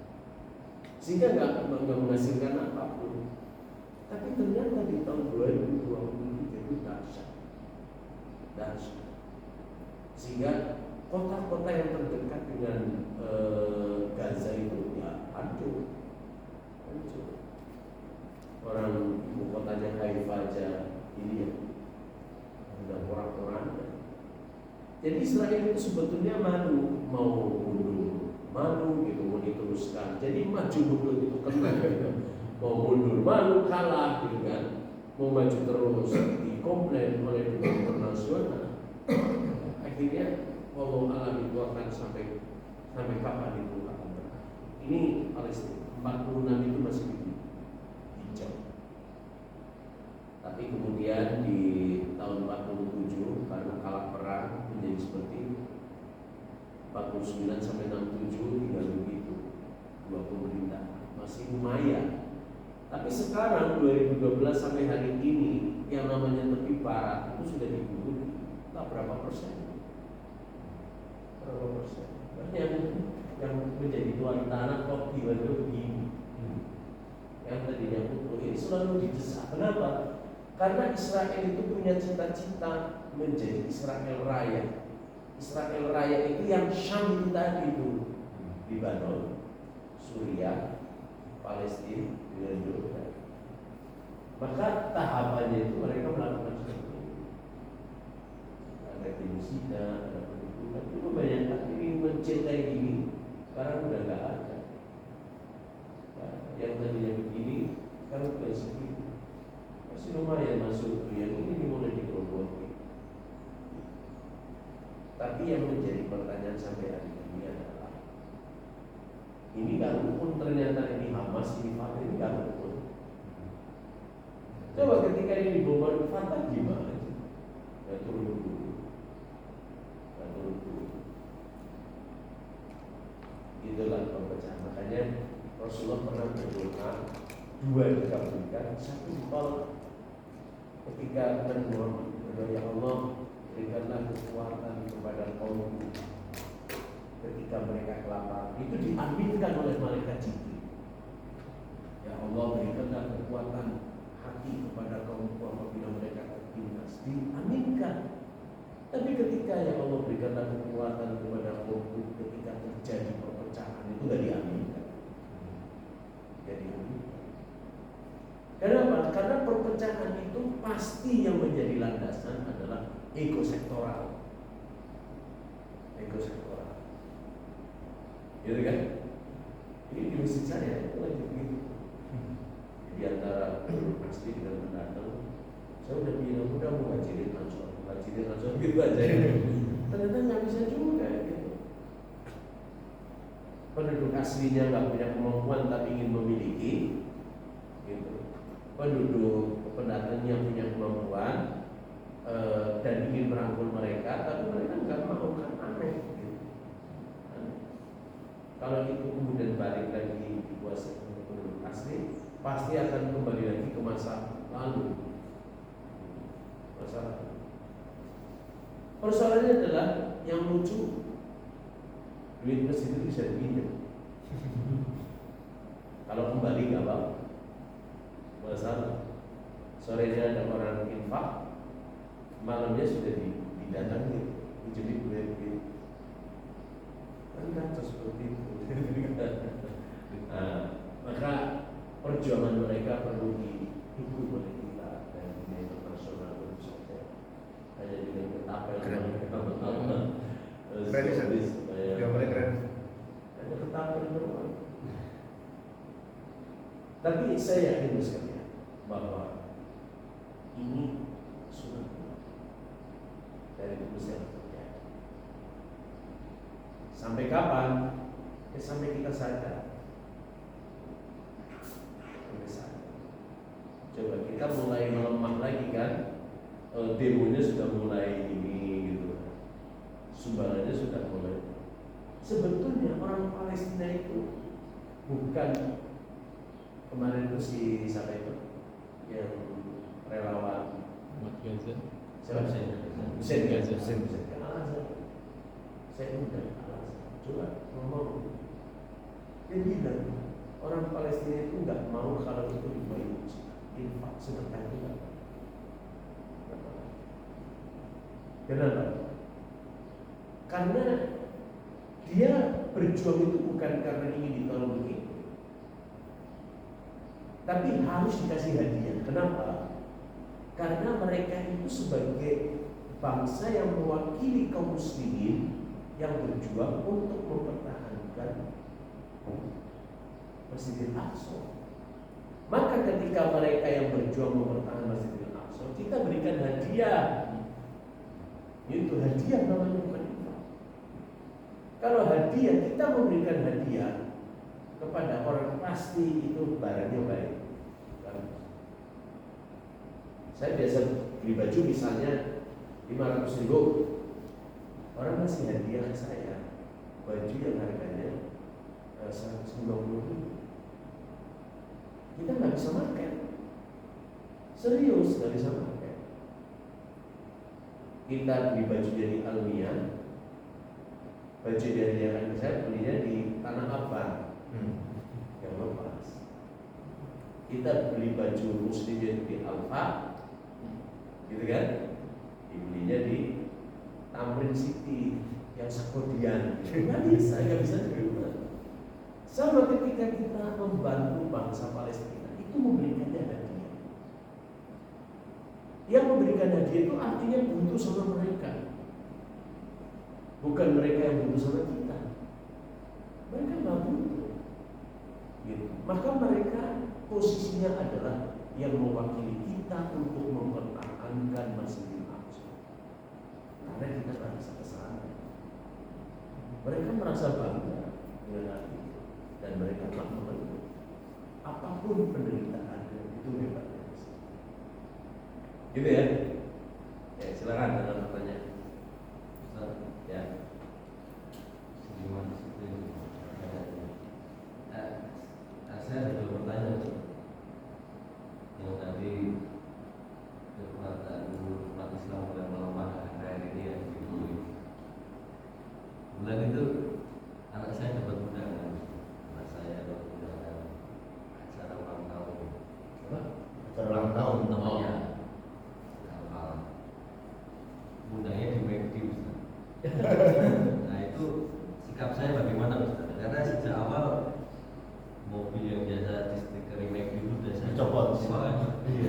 Sehingga nggak menghasilkan apapun. Tapi ternyata di tahun 2023 itu dahsyat. Sehingga kota-kota yang terdekat dengan Gaza itu ya hancur. Orang ibu kotanya Haifa aja ini ya udah orang-orangnya. Jadi Israel itu sebetulnya malu mau mundur, malu gitu mau diteruskan. Jadi maju mundur itu kena gitu. Mau mundur malu kalah gitu kan. Mau maju terus dikomplain oleh dunia internasional. Akhirnya Allah alam itu akan sampai kapan itu akan berakhir. Ini Palestina 46 itu masih hijau. Tapi kemudian di tahun 47 karena kalah perang menjadi seperti itu. 49 sampai 67 tinggal begitu, 2 pemerintah masih lumayan. Tapi sekarang 2012 sampai hari ini yang namanya tepi barat itu sudah dibunuh berapa persen? Berapa persen? Yang menjadi tuan tanah kok tiba-tiba begini. Yang tadinya utuh ini selalu didesak. Kenapa? Karena Israel itu punya cita-cita menjadi Israel Raya. Israel Raya itu yang Syam itu tadi itu, Lebanon, Suriah, Palestina, dengan Jordan. Maka tahapannya itu mereka melakukan seperti itu. Ada genosida, ada pendudukan. Itu kebanyakan ini mencintai ini. Sekarang udah nggak ada. Nah, yang tadinya begini, sekarang udah segitu. Masih lumayan masuk yang ini mulai digerogoti. Tapi yang menjadi pertanyaan sampai hari ini adalah, ini gak rukun ternyata, ini Hamas, ini Fatah, ini gak rukun. Coba ketika ini dibombardir Fatah gimana? Gak turun dulu. Itulah perpecahan. Makanya Rasulullah pernah berdoa, 2 dikabulkan, 1 ditolak. Ketika Nabi Muhammad berdoa, ya Allah, berikanlah kekuatan kepada kaumku ketika mereka kelaparan. Itu diaminkan oleh malaikat Jibril. Ya Allah, berikanlah kekuatan hati kepada kaumku apabila mereka tertindas. Diaminkan. Tapi ketika ya Allah berikanlah kekuatan kepada kaumku ketika terjadi perpecahan, itu tidak diaminkan. Jadi kenapa? Karena perpecahan itu pasti yang menjadi landasan adalah ego sektoral. Ego sektoral. Gitu kan? Ini di masjid saya itu lagi begitu. Di antara asli dengan pendatang, saya udah bilang udah mau ngajarin ansor gitu aja. Ternyata nggak bisa juga gitu. Penduduk aslinya nggak punya kemampuan tapi ingin memiliki, gitu. Penduduk pendatangnya punya kemampuan dan ingin merangkul mereka, tapi mereka nggak mau, kan aneh. Gitu. Kalau itu kemudian balik lagi dikuasai penduduk asli, pasti akan kembali lagi ke masa lalu. Persoalannya adalah yang lucu, duit masjid itu bisa dipinjam. Kalau kembali nggak apa, masalah. Sorenya ada orang infak, malamnya sudah didatangi, dijepit duit. Kan seperti itu. Nah, maka perjuangan mereka perlu didukung oleh kita dan dunia internasional tentu saja. Hanya dengan ketapel mereka betul. Keren. Hanya ketapel doang. Tapi saya yakin sekali bahwa ini sudah dari Mesir terjadi. Sampai kapan? Sampai kita sadar. Coba kita mulai melemah lagi kan, demonya sudah mulai ini gitu, sumbangannya sudah mulai. Sebetulnya orang Palestina itu bukan kemarin itu siapa itu yang relawan Gaza. Hussein Gaza. Saya udah coba ngomong, dia bilang orang Palestina itu nggak mau kalau itu dibayar infak sedekah itu nggak. Kenapa? Karena dia berjuang itu bukan karena ingin ditolong begitu, tapi harus dikasih hadiah. Kenapa? Karena mereka itu sebagai bangsa yang mewakili kaum muslimin yang berjuang untuk mempertahankan Masjidil Aqsa. Maka ketika mereka yang berjuang mempertahankan Masjidil Aqsa, kita berikan hadiah. Itu hadiah namanya, bukan infak. Kalau hadiah, kita memberikan hadiah kepada orang, pasti itu barangnya baik. Saya biasa beli baju misalnya 500.000, orang kasih hadiah ke saya baju yang harganya 150.000. Kita nggak bisa pakai, serius nggak bisa pakai. Kita beli baju dari Almia, baju dari yang saya belinya di Tanah Abang yang lepas. Kita beli baju muslim di Alfa, gitu kan? Dibelinya di Tamrin City yang sekodian, nggak bisa juga. Sama ketika kita membantu bangsa Palestina, itu memberikannya hadiah. Yang memberikan hadiah itu artinya butuh sama mereka, bukan mereka yang butuh sama kita. Mereka nggak butuh. Gitu. Maka mereka posisinya adalah yang mewakili kita untuk mempertahankan Masjidil Aqsa. Karena kita merasa kesalahan. Mereka merasa bangga dengan hal itu dan mereka telah mengeluh. Apapun penderitaannya itu hebatnya. Gitu ya? Ya silakan ada pertanyaan. Ya. Gimana sih? Saya ada dua pertanyaan. Yang tadi kekuatan umat Islam yang melemah akhir ini yang dibully. Bulan itu anak saya dapat undangan. Anak saya dapat undangan acara ulang tahun. Apa? Acara ulang tahun namanya. Undangnya di McD, Ustaz. Nah itu sikap saya bagaimana, Ustaz? Karena sejak awal mobil yang biasa di stikerin McD itu sudah saya Dicopot.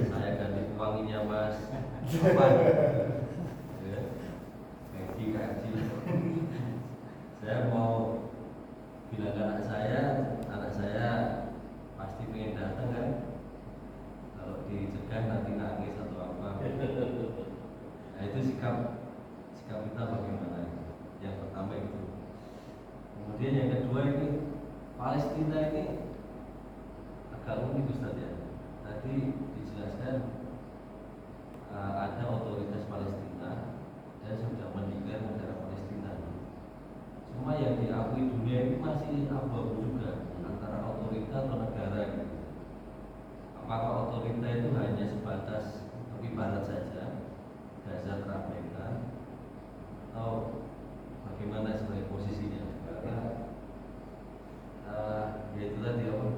Saya ganti pewanginya Mas apa? Ya, McD kaji. Saya mau bilang ke anak saya pasti pengen datang kan. Kalau dicegah nanti nangis atau apa. Nah itu sikap kita bagaimana? Yang pertama itu. Kemudian yang kedua ini Palestina ini agak unik, Ustaz ya. Tadi dijelaskan ada otoritas Palestina dan sudah mendeklarasi negara Palestina. Cuma yang diakui dunia ini masih abu-abu juga antara otorita atau negara gitu. Apakah otorita itu hanya sebatas tepi barat saja, Gaza terabaikan, atau bagaimana sebagai posisinya? Karena ya itu tadi apa?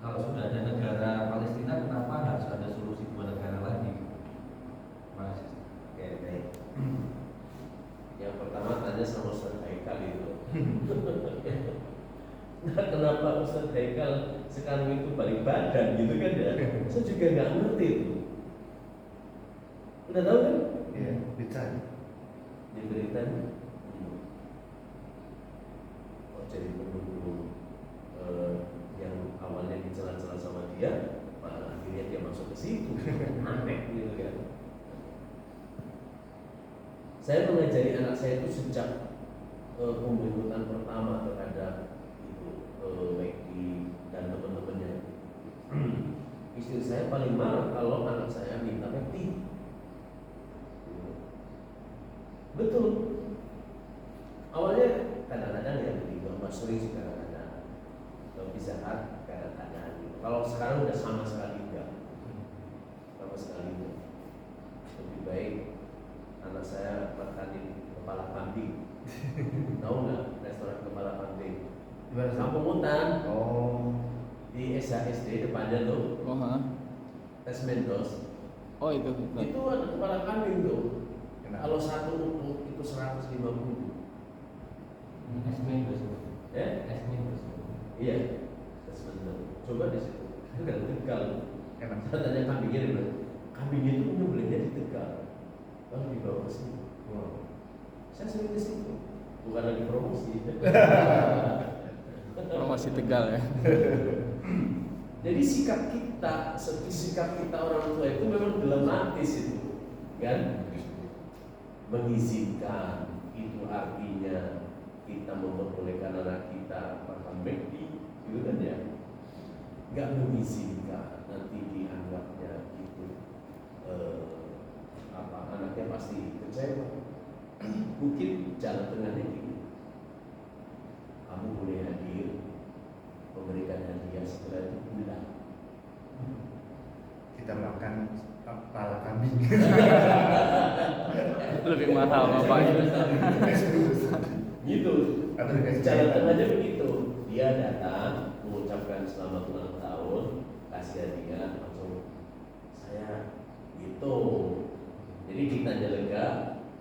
Kalau sudah ada negara Palestina, kenapa harus ada solusi dua negara lagi? Masih. Oke, baik. Yang pertama tanya sama Ustaz Haikal itu. Nah, kenapa Ustaz Haikal sekarang itu balik badan gitu kan ya? Saya juga nggak ngerti itu. Udah tahu kan? Iya, dicari. Di beritanya. Oh, jadi pendukung yang awalnya dicela-cela sama dia, malah akhirnya dia masuk ke situ. Aneh gitu kan. Saya mengajari anak saya itu sejak pembentukan pertama terhadap itu Meki dan teman-temannya. Istri saya paling marah kalau anak saya minta Meki. Betul. Awalnya kadang-kadang ya begitu, Mas Suri kadang-kadang, bisa kadang-kadang. Kalau sekarang udah sama sekali enggak, sama sekali enggak. Lebih baik anak saya makan di kepala kambing. Tahu nggak restoran kepala kambing? Di mana? Kampung Hutan. Oh, Di SHSD depannya tuh, Oh, ha? Tes Mentos. Oh itu. Itu ada kepala kambing tuh. kenapa? Kalau satu utuh itu 150. Esmin terus. Ya? Esmin terus. Iya. Tes Mentos. Coba di situ. Itu kan Tegal. Enak. Saya tanya kambingnya di mana? Kambing itu nyembelihnya di Tegal. Lalu dibawa ke sini. Wow. Saya sering ke situ. Bukan lagi promosi. Oh, masih Tegal ya. Jadi sikap kita orang tua itu memang dilematis itu, kan? Mengizinkan itu artinya kita memperbolehkan anak kita makan McD, gitu kan ya? Gak mengizinkan nanti dianggapnya itu anaknya pasti kecewa. Mungkin jalan tengahnya makan kepala kambing. Lebih mahal bapaknya. Gitu. Atau dikasih Catatan jajan. aja begitu. Dia datang mengucapkan selamat ulang tahun, kasih hadiah langsung saya gitu. Jadi kitanya lega,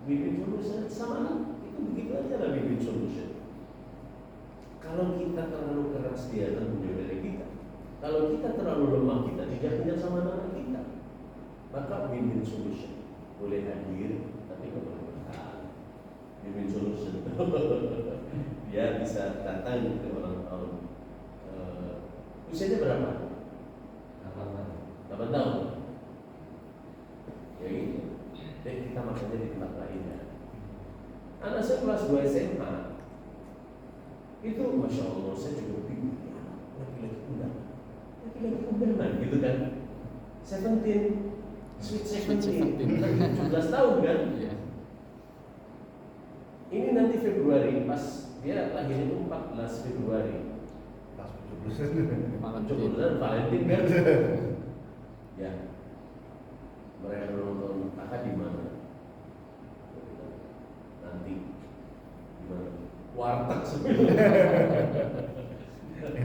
win-win solution sama anak itu begitu aja lah win-win solution. Kalau kita terlalu keras dia akan menjauh kita. Kalau kita terlalu lemah kita tidak kenyang sama anak kita. Maka win-win solution boleh hadir tapi nggak boleh makan. Win-win solution. Dia bisa datang ke ulang tahun. Usianya berapa? 8 tahun. Ya gitu. Dan kita makannya di tempat lain ya. Anak saya kelas 2 SMA itu masya Allah saya juga bingung ya, laki-laki undangan gitu kan. 17 Sweet 17 17 tahun kan. Iya. Ini nanti Februari pas dia lahir itu 14 Februari. Pas 70. Malam 17 Valentine kan. Ya. Mereka nonton kakak di mana? Nanti di mana? Warteg sebenarnya.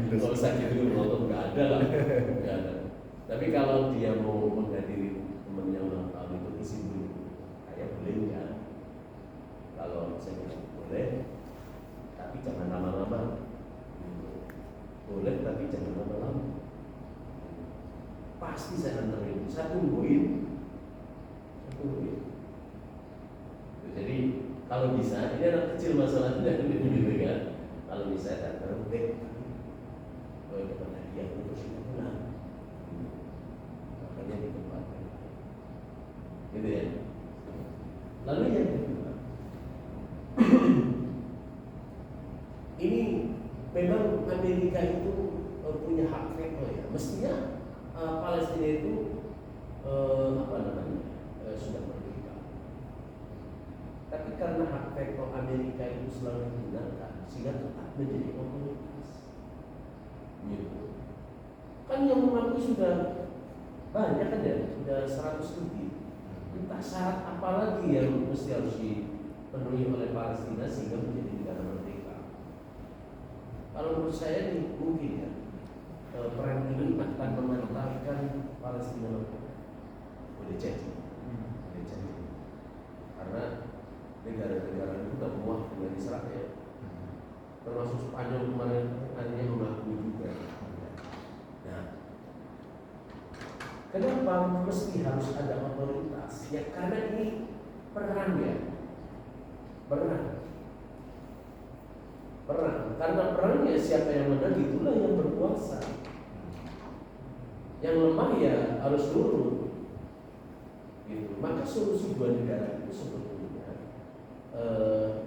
Kalau usah gitu nonton nggak ada lah, nggak ada. Tapi kalau dia mau menghadiri temennya ulang tahun itu izin dulu. Kayak boleh nggak? Kalau saya bilang boleh, tapi jangan lama-lama. Boleh tapi jangan lama-lama. Pasti saya anterin, saya tungguin. Jadi kalau bisa, ini anak kecil masalahnya gitu kan. Kalau bisa datang, kalau dapat hadiah itu sudah pulang. Makanya di tempat gitu ya. Lalu yang kedua, ini memang Amerika itu punya hak veto ya. Mestinya Palestina itu sudah merdeka. Tapi karena hak veto Amerika itu selalu digunakan, sehingga tetap menjadi otoritas. Gitu. Kan yang mengakui sudah banyak kan ya, sudah 100 lebih. Entah syarat apa lagi yang mesti harus dipenuhi oleh Palestina sehingga menjadi negara merdeka. Kalau menurut saya ini mungkin ya, perang ini akan mengantarkan Palestina merdeka. Boleh jadi. Karena negara-negara itu tidak muak dengan Israel, termasuk Spanyol kemarin akhirnya mengakui juga. Nah, kenapa mesti harus ada otoritas? Ya karena ini perang ya, perang. Karena perangnya siapa yang menang itulah yang berkuasa. Yang lemah ya harus turun. Gitu. Maka solusi dua negara itu sebetulnya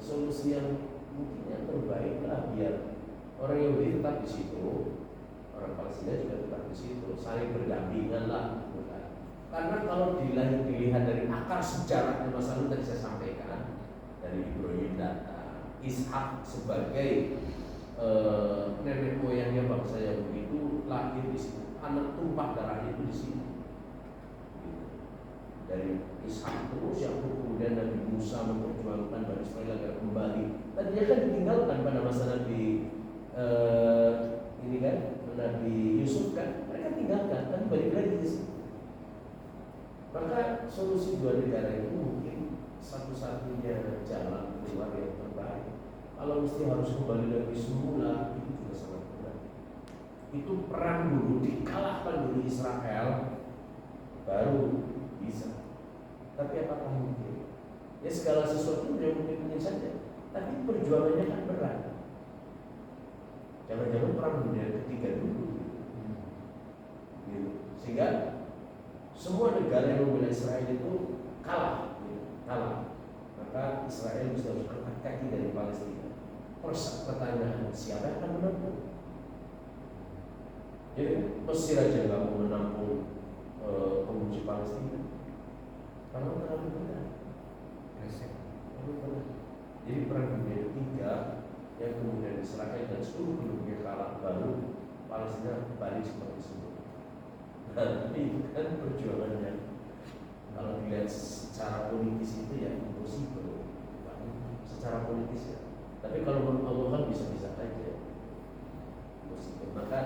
solusi yang mungkin yang terbaik lah biar orang Yahudi tetap di situ, orang Palestina juga tetap di situ, saling berdampingan lah. Bukan. Karena kalau dilihat dari akar sejarahnya masa lalu tadi saya sampaikan dari Ibrahim datang, Ishak sebagai nenek moyangnya bangsa Yahudi itu lahir di situ, anak tumpah darahnya itu di sini. Dari Ishak terus Yakub kemudian Nabi Musa memperjuangkan Bani Israel agar kembali. Tadinya kan ditinggalkan pada masa Nabi ini kan Nabi Yusuf kan mereka tinggalkan kan balik lagi di sini. Maka solusi dua negara itu mungkin satu-satunya jalan keluar yang terbaik. Kalau mesti harus kembali lagi semula itu juga sangat berat. Itu perang dulu dikalahkan dulu Israel baru bisa. Tapi apakah mungkin? Ya segala sesuatu yang mungkin saja. Tapi perjuangannya kan berat. Jangan-jangan perang dunia ketiga dulu. Gitu. Sehingga semua negara yang membela Israel itu kalah, gitu. Kalah. Maka Israel bisa harus angkat kaki dari Palestina. Pertanyaan siapa yang akan menampung? Jadi Mesir aja nggak mau menampung pengungsi Palestina. Karena terlalu berat. Jadi perang dunia ketiga yang kemudian Israel dan seluruh penduduknya kalah baru Palestina balik seperti semula. Tapi itu kan perjuangannya. Kalau dilihat secara politis itu ya impossible, secara politis ya. Tapi kalau menurut Allah kan bisa-bisa aja. Impossible. Maka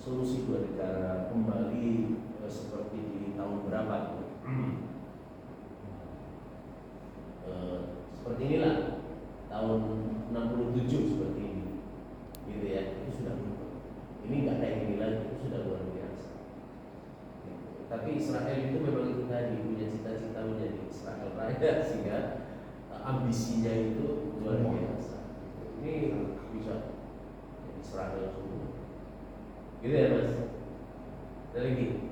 solusi dua negara kembali seperti di tahun berapa? Seperti inilah tahun 67 seperti ini, gitu ya. Itu sudah berubah. Ini nggak kayak gini lagi, itu sudah luar biasa. Tapi Israel itu memang itu tadi punya cita-cita menjadi Israel Raya sehingga ambisinya itu luar biasa. Ini bisa jadi Israel semua. Gitu ya Mas. Ada lagi?